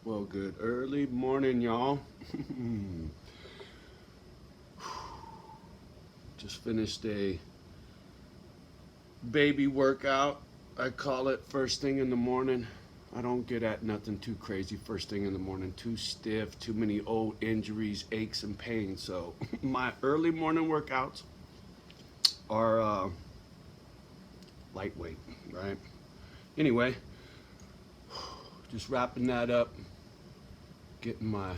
Well, good early morning, y'all. Just finished a baby workout. I call it first thing in the morning. I don't get at nothing too crazy first thing in the morning. Too stiff, too many old injuries, aches, and pains. So my early morning workouts are lightweight, right? Anyway, just wrapping that up, getting my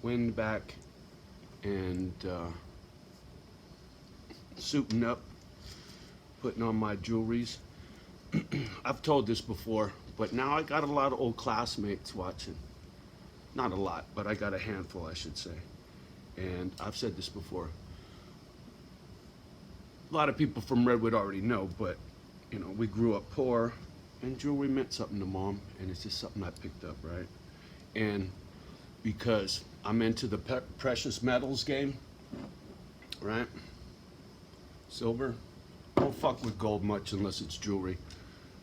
wind back, and suiting up, putting on my jewelries. I've told this before, but now I got a lot of old classmates watching. Not a lot, but I got a handful, I should say. And I've said this before. A lot of people from Redwood already know, but you know, we grew up poor, and jewelry meant something to mom, and it's just something I picked up, right? And because I'm into the precious metals game, right? Silver, don't fuck with gold much unless it's jewelry.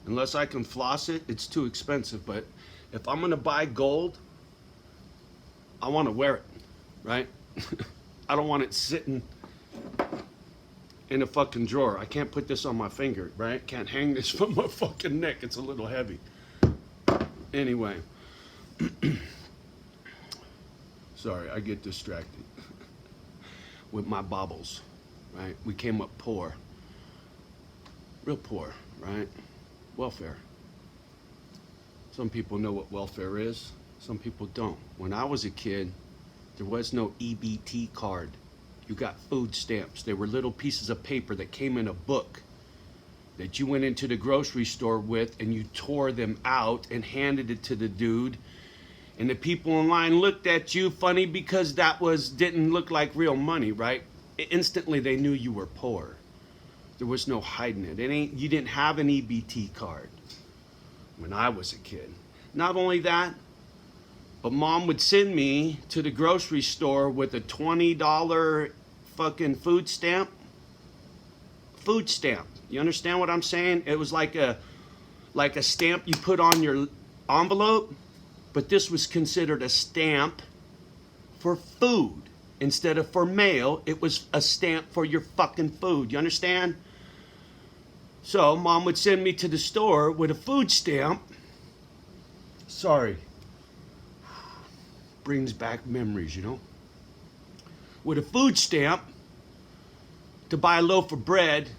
Unless I can floss it, it's too expensive. But if I'm gonna buy gold, I want to wear it, right? I don't want it sitting in a fucking drawer. I can't put this on my finger, right? Can't hang this from my fucking neck. It's a little heavy. Anyway, sorry, I get distracted with my baubles, right? We came up poor, real poor, right? Welfare. Some people know what welfare is, some people don't. When I was a kid, there was no EBT card. You got food stamps. They were little pieces of paper that came in a book that you went into the grocery store with, and you tore them out and handed it to the dude. And the people in line looked at you funny because that didn't look like real money, right? Instantly they knew you were poor. There was no hiding it. You didn't have an EBT card when I was a kid. Not only that, but mom would send me to the grocery store with a $20 fucking food stamp. Food stamp. You understand what I'm saying? It was like a stamp you put on your envelope, but this was considered a stamp for food. Instead of for mail, it was a stamp for your fucking food. You understand? So mom would send me to the store with a food stamp. Sorry. Brings back memories, you know? With a food stamp to buy a loaf of bread,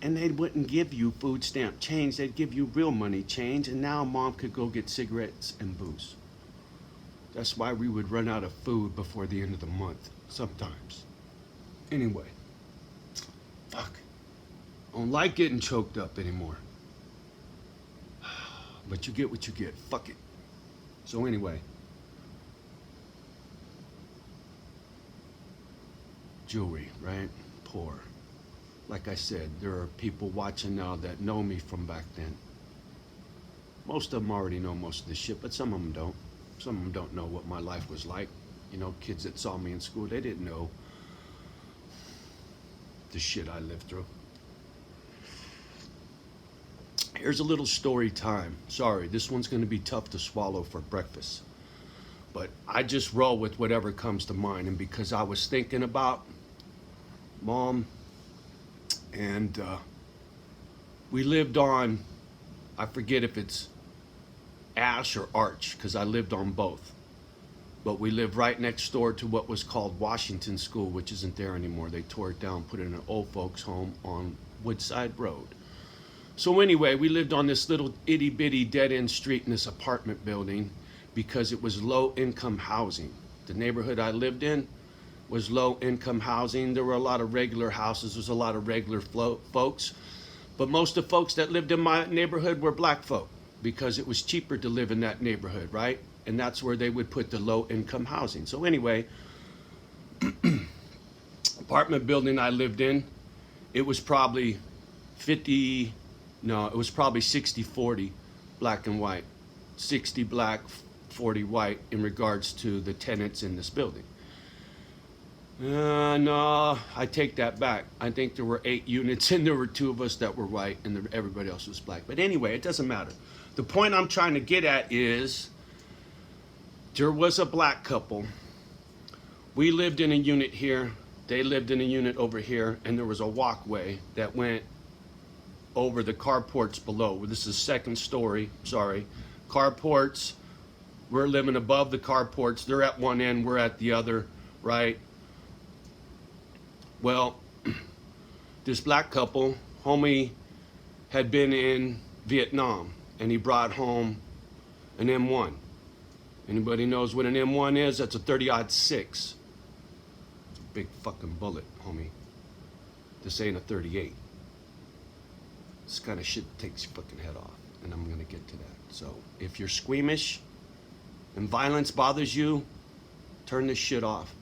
and they wouldn't give you food stamp change. They'd give you real money change, and now mom could go get cigarettes and booze. That's why we would run out of food before the end of the month, sometimes. Anyway, fuck. I don't like getting choked up anymore. But you get what you get. Fuck it. So anyway, jewelry, right? Poor. Like I said, there are people watching now that know me from back then. Most of them already know most of this shit, but some of them don't. Some of them don't know what my life was like. You know, kids that saw me in school, they didn't know the shit I lived through. Here's a little story time. Sorry, this one's gonna be tough to swallow for breakfast. But I just roll with whatever comes to mind. And because I was thinking about mom, and we lived on, I forget if it's Ash or Arch, because I lived on both. But we lived right next door to what was called Washington School, which isn't there anymore. They tore it down, put it in an old folks home on Woodside Road. So anyway, we lived on this little itty bitty dead end street in this apartment building because it was low income housing. The neighborhood I lived in was low income housing. There were a lot of regular houses. There was a lot of regular folks. But most of the folks that lived in my neighborhood were black folk because it was cheaper to live in that neighborhood, right? And that's where they would put the low income housing. So anyway, apartment building I lived in, it was probably 60-40 black and white. 60 black, 40 white in regards to the tenants in this building. No, I take that back. I think there were 8 units and there were 2 of us that were white and everybody else was black. But anyway, it doesn't matter. The point I'm trying to get at is There was a black couple. We lived in a unit here. They lived in a unit over here, and there was a walkway that went over the carports below. This is second story, sorry. Carports, we're living above the carports. They're at one end, we're at the other, right? Well, this black couple, homie had been in Vietnam, and he brought home an M1. Anybody knows what an M1 is? That's a 30-06. It's a big fucking bullet, homie. This ain't a 38. This kind of shit takes your fucking head off, and I'm gonna get to that. So if you're squeamish and violence bothers you, turn this shit off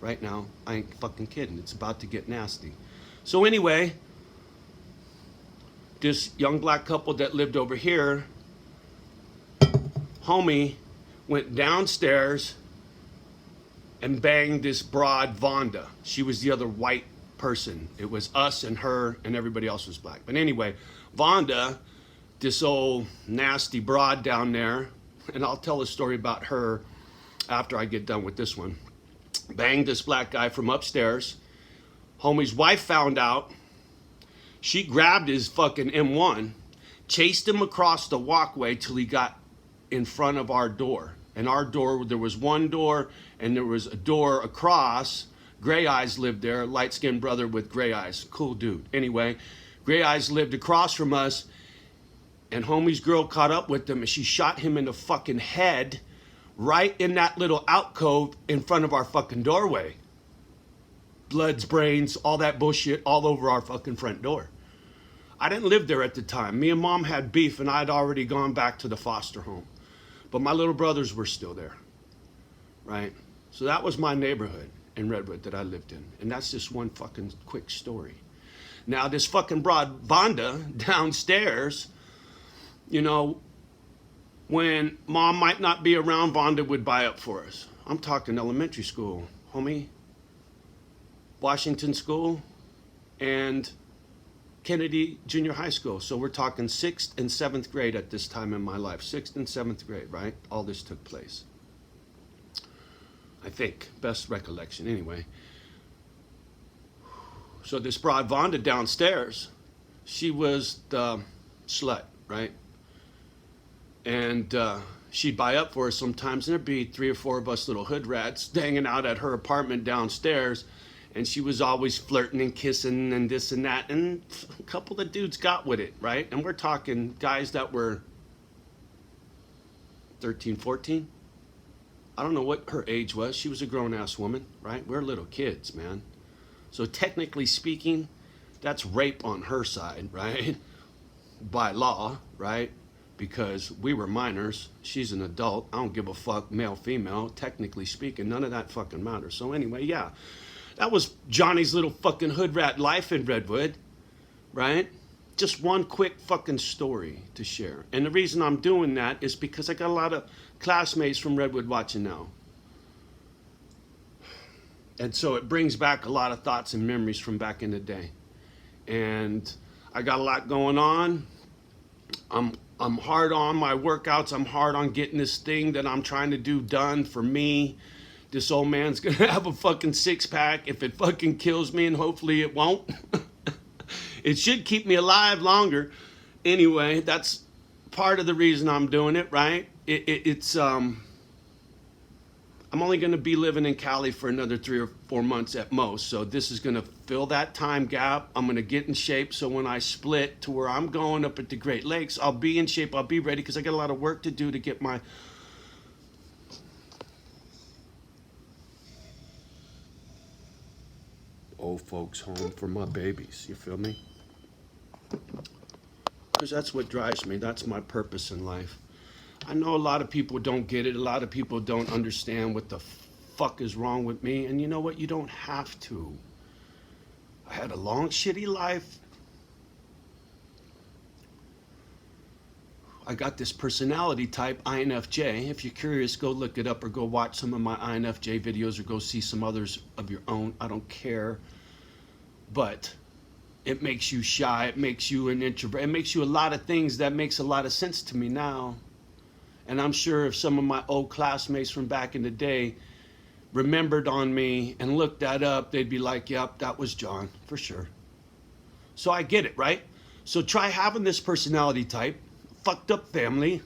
right now. I ain't fucking kidding. It's about to get nasty. So anyway, this young black couple that lived over here, homie went downstairs and banged this broad Vonda. She was the other white person. It was us and her, and everybody else was black. But anyway, Vonda, this old nasty broad down there, and I'll tell a story about her after I get done with this one, banged this black guy from upstairs. Homie's wife found out. She grabbed his fucking M1, chased him across the walkway till he got in front of our door. And our door, there was one door, and there was a door across. Gray Eyes lived there, light-skinned brother with gray eyes. Cool dude. Anyway, Gray Eyes lived across from us, and homie's girl caught up with him, and she shot him in the fucking head right in that little alcove in front of our fucking doorway. Bloods, brains, all that bullshit all over our fucking front door. I didn't live there at the time. Me and mom had beef, and I'd already gone back to the foster home. But my little brothers were still there, right? So that was my neighborhood in Redwood that I lived in. And that's just one fucking quick story. Now, this fucking broad Vonda downstairs, you know, when mom might not be around, Vonda would buy up for us. I'm talking elementary school, homie, Washington School, and Kennedy Junior High School. So we're talking 6th and 7th grade at this time in my life. 6th and 7th grade, right? All this took place. I think. Best recollection, anyway. So this broad Vonda downstairs, she was the slut, right? And she'd buy up for us sometimes, and there'd be 3 or 4 of us little hood rats hanging out at her apartment downstairs. And she was always flirting and kissing and this and that. And a couple of dudes got with it, right? And we're talking guys that were 13, 14. I don't know what her age was. She was a grown-ass woman, right? We're little kids, man. So technically speaking, that's rape on her side, right? By law, right? Because we were minors. She's an adult. I don't give a fuck, male, female. Technically speaking, none of that fucking matters. So anyway, yeah. That was Johnny's little fucking hood rat life in Redwood, right? Just one quick fucking story to share. And the reason I'm doing that is because I got a lot of classmates from Redwood watching now. And so it brings back a lot of thoughts and memories from back in the day. And I got a lot going on. I'm hard on my workouts. I'm hard on getting this thing that I'm trying to do done for me. This old man's gonna have a fucking 6-pack if it fucking kills me, and hopefully it won't. It should keep me alive longer. Anyway, that's part of the reason I'm doing it, right? I'm only gonna be living in Cali for another 3 or 4 months at most. So this is gonna fill that time gap. I'm gonna get in shape so when I split to where I'm going up at the Great Lakes, I'll be in shape, I'll be ready, because I got a lot of work to do to get my old folks home for my babies, you feel me? Because that's what drives me. That's my purpose in life. I know a lot of people don't get it. A lot of people don't understand what the fuck is wrong with me. And you know what? You don't have to. I had a long, shitty life. I got this personality type, INFJ. If you're curious, go look it up or go watch some of my INFJ videos or go see some others of your own. I don't care. But it makes you shy. It makes you an introvert. It makes you a lot of things that makes a lot of sense to me now. And I'm sure if some of my old classmates from back in the day remembered on me and looked that up, they'd be like, yep, that was John, for sure. So I get it, right? So try having this personality type, fucked up family.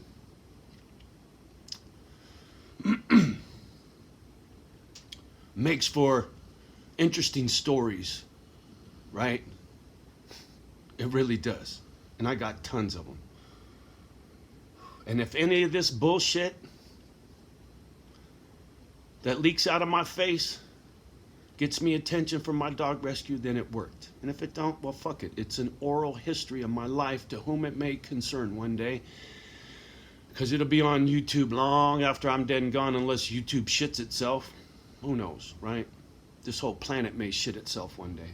Makes for interesting stories, right? It really does. And I got tons of them. And if any of this bullshit that leaks out of my face gets me attention from my dog rescue, then it worked. And if it don't, well, fuck it. It's an oral history of my life to whom it may concern one day. Because it'll be on YouTube long after I'm dead and gone, unless YouTube shits itself. Who knows, right? This whole planet may shit itself one day.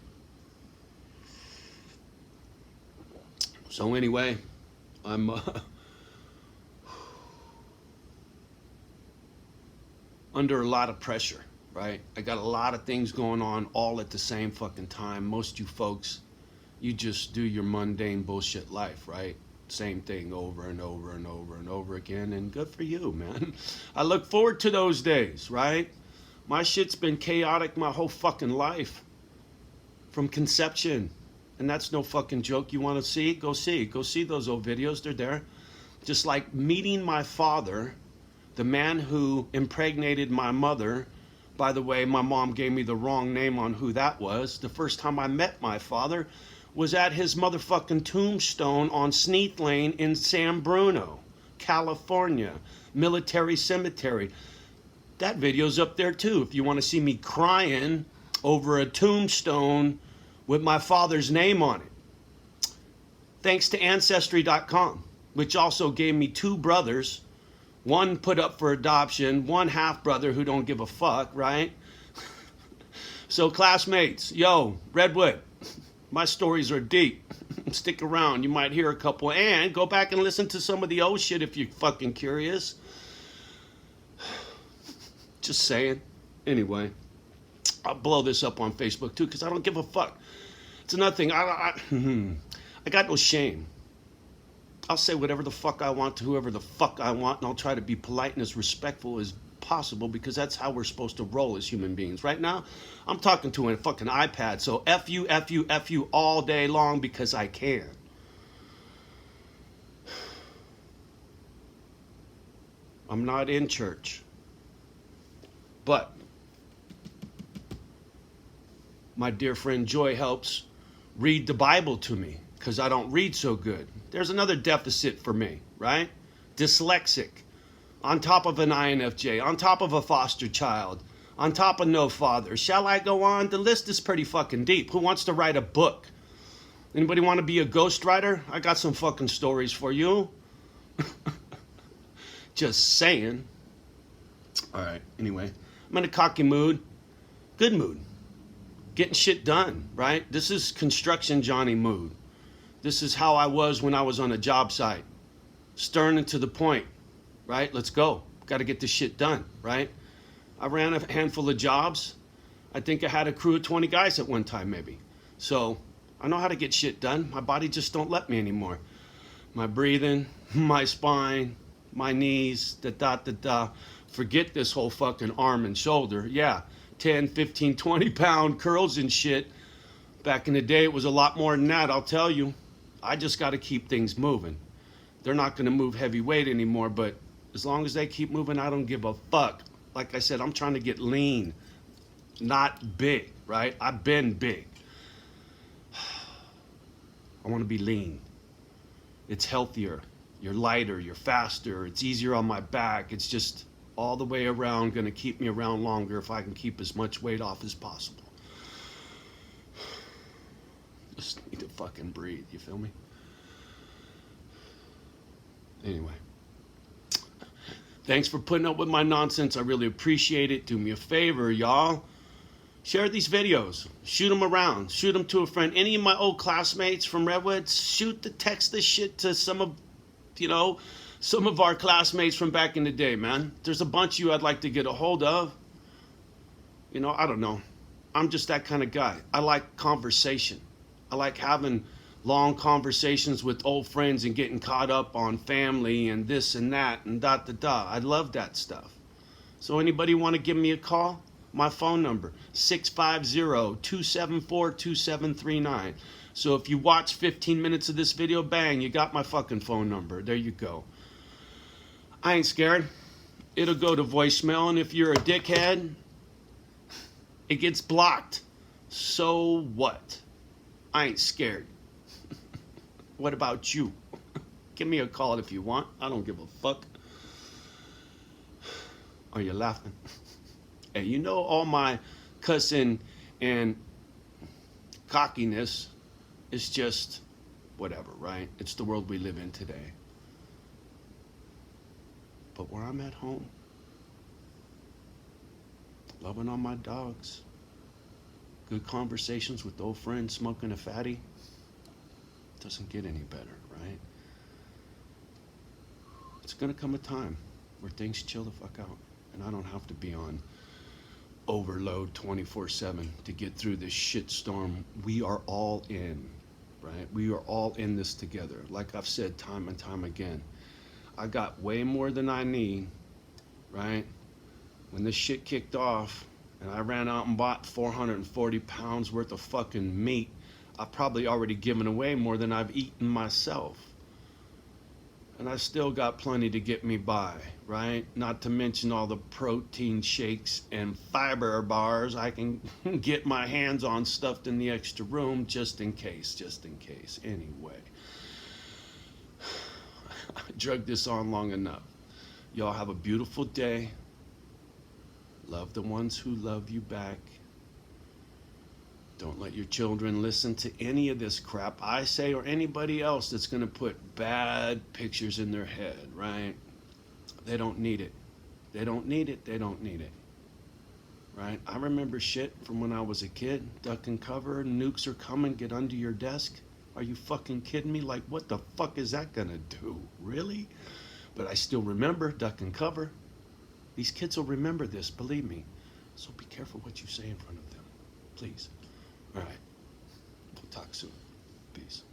So anyway, I'm under a lot of pressure, right? I got a lot of things going on all at the same fucking time. Most of you folks, you just do your mundane bullshit life, right? Same thing over and over and over and over again, and good for you, man. I look forward to those days, right? My shit's been chaotic my whole fucking life. From conception. And that's no fucking joke. You want to see? Go see. Go see those old videos. They're there. Just like meeting my father, the man who impregnated my mother. By the way, my mom gave me the wrong name on who that was. The first time I met my father was at his motherfucking tombstone on Sneath Lane in San Bruno, California. Military cemetery. That video's up there too. If you want to see me crying over a tombstone with my father's name on it. Thanks to Ancestry.com, which also gave me 2 brothers. One put up for adoption, one half-brother who don't give a fuck, right? So classmates, yo, Redwood, my stories are deep. Stick around, you might hear a couple. And go back and listen to some of the old shit if you're fucking curious. Just saying. Anyway, I'll blow this up on Facebook too, because I don't give a fuck. It's another thing. I got no shame. I'll say whatever the fuck I want to whoever the fuck I want, and I'll try to be polite and as respectful as possible, because that's how we're supposed to roll as human beings. Right now, I'm talking to a fucking iPad, so F you, F you, F you all day long because I can. I'm not in church. But my dear friend Joy helps read the Bible to me because I don't read so good. There's another deficit for me, right? Dyslexic, on top of an INFJ, on top of a foster child, on top of no father. Shall I go on? The list is pretty fucking deep. Who wants to write a book? Anybody want to be a ghostwriter? I got some fucking stories for you. Just saying. All right, anyway. I'm in a cocky mood. Good mood. Getting shit done, right? This is construction Johnny mood. This is how I was when I was on a job site. Stern and to the point, right? Let's go. Got to get this shit done, right? I ran a handful of jobs. I think I had a crew of 20 guys at one time, maybe. So I know how to get shit done. My body just don't let me anymore. My breathing, my spine, my knees, da-da-da-da. Forget this whole fucking arm and shoulder. Yeah, 10, 15, 20 pound curls and shit. Back in the day, it was a lot more than that, I'll tell you. I just got to keep things moving. They're not going to move heavy weight anymore, but as long as they keep moving, I don't give a fuck. Like I said, I'm trying to get lean, not big, right? I've been big. I want to be lean. It's healthier. You're lighter, you're faster, it's easier on my back. It's just all the way around going to keep me around longer if I can keep as much weight off as possible. Just need to fucking breathe, you feel me? Anyway. Thanks for putting up with my nonsense. I really appreciate it. Do me a favor, y'all. Share these videos. Shoot them around. Shoot them to a friend. Any of my old classmates from Redwood, text this shit to some of our classmates from back in the day, man. There's a bunch of you I'd like to get a hold of. You know, I don't know. I'm just that kind of guy. I like conversation. I like having long conversations with old friends and getting caught up on family and this and that and da da da. I love that stuff. So anybody want to give me a call? My phone number, 650-274-2739. So if you watch 15 minutes of this video, bang, you got my fucking phone number. There you go. I ain't scared. It'll go to voicemail, and if you're a dickhead, it gets blocked. So what? I ain't scared. What about you? Give me a call if you want. I don't give a fuck. Are you laughing? Hey, you know all my cussing and cockiness is just whatever, right? It's the world we live in today. But where I'm at home, loving on my dogs, good conversations with old friends, smoking a fatty, doesn't get any better, right? It's gonna come a time where things chill the fuck out, and I don't have to be on overload 24/7 to get through this shit storm we are all in, right? We are all in this together. Like I've said time and time again, I got way more than I need, right? When this shit kicked off and I ran out and bought 440 pounds worth of fucking meat, I've probably already given away more than I've eaten myself. And I still got plenty to get me by, right? Not to mention all the protein shakes and fiber bars I can get my hands on stuffed in the extra room just in case. Anyway, I drug this on long enough. Y'all have a beautiful day. Love the ones who love you back. Don't let your children listen to any of this crap I say or anybody else that's going to put bad pictures in their head, right? They don't need it. They don't need it. They don't need it. Right? I remember shit from when I was a kid. Duck and cover, nukes are coming, get under your desk. Are you fucking kidding me? Like, what the fuck is that going to do? Really? But I still remember duck and cover. These kids will remember this, believe me. So be careful what you say in front of them. Please. All right. We'll talk soon. Peace.